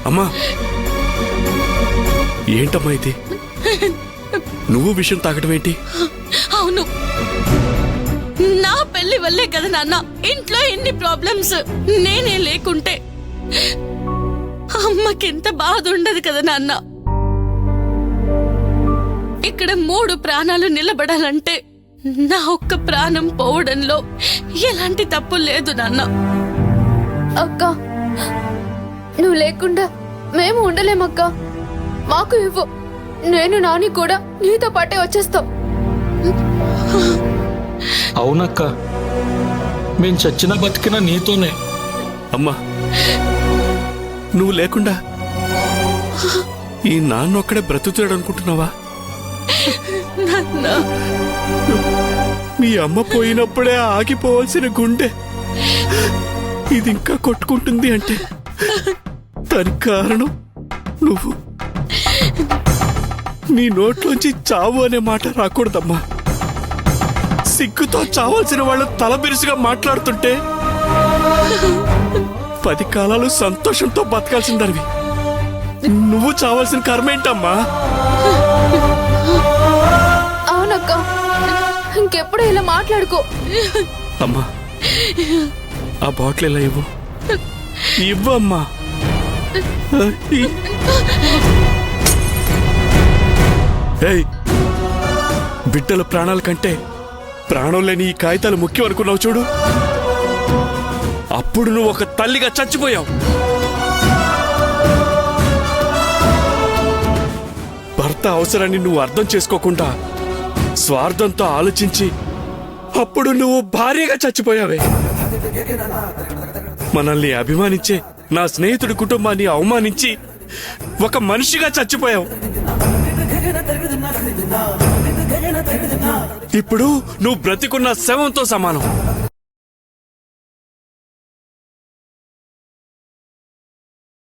అమ్మా ఏంటమ్మా ఇది? నువ్వు విషయం తాగటం ఏంటి? అవును, నా పెళ్లి వల్లే కదా నాన్న ఇంట్లో ఎన్ని ప్రాబ్లమ్స్. నేనే లేకుంటే అమ్మకింత బాధ ఉండదు కదా నాన్న. ఇక్కడ 3 ప్రాణాలు నిలబడాలంటే నా ఒక్క ప్రాణం పోవడంలో ఎలాంటి తప్పు లేదు నాన్న. అక్క, నువ్వు లేకుండా మేము ఉండలేమక్క. మాకు ఇవ్వు, నేను నాని కూడా నీతో పాటే వచ్చేస్తాం. అవునక్క, మేం చచ్చినా బతికినా నీతోనే. అమ్మా నువ్వు లేకుండా ఈ నాన్నొక్కడే బ్రతుకుతాడు అనుకుంటున్నావా? నాన్న, మీ అమ్మ పోయినప్పుడే ఆగిపోవాల్సిన గుండె ఇది ఇంకా కొట్టుకుంటుంది అంటే దానికి కారణం నువ్వు. నీ నోట్లోంచి చావు అనే మాట రాకూడదమ్మా. సిగ్గుతో చావాల్సిన వాళ్ళు తలబిరుసుగా మాట్లాడుతుంటే 10 కాలాలు సంతోషంతో బతకాల్సిందనివి నువ్వు చావాల్సిన కర్మ ఏంటమ్మా? అవునక్క, ఇంకెప్పుడు ఇలా మాట్లాడుకో. అమ్మా ఆ బాటిల్ ఎలా ఇవ్వు, ఇవ్వమ్మా. ఏయ్, బిడ్డల ప్రాణాల కంటే ప్రాణం లేని ఈ కాగితాలు ముఖ్యం అనుకున్నావు చూడు. అప్పుడు నువ్వు ఒక తల్లిగా చచ్చిపోయావు. భర్త అవసరాన్ని నువ్వు అర్థం చేసుకోకుండా స్వార్థంతో ఆలోచించి అప్పుడు నువ్వు భార్యగా చచ్చిపోయావే. మనల్ని అభిమానించే నా స్నేహితుడి కుటుంబాన్ని అవమానించి ఒక మనిషిగా చచ్చిపోయావు. ఇప్పుడు నువ్వు బ్రతికున్న శవంతో సమానం.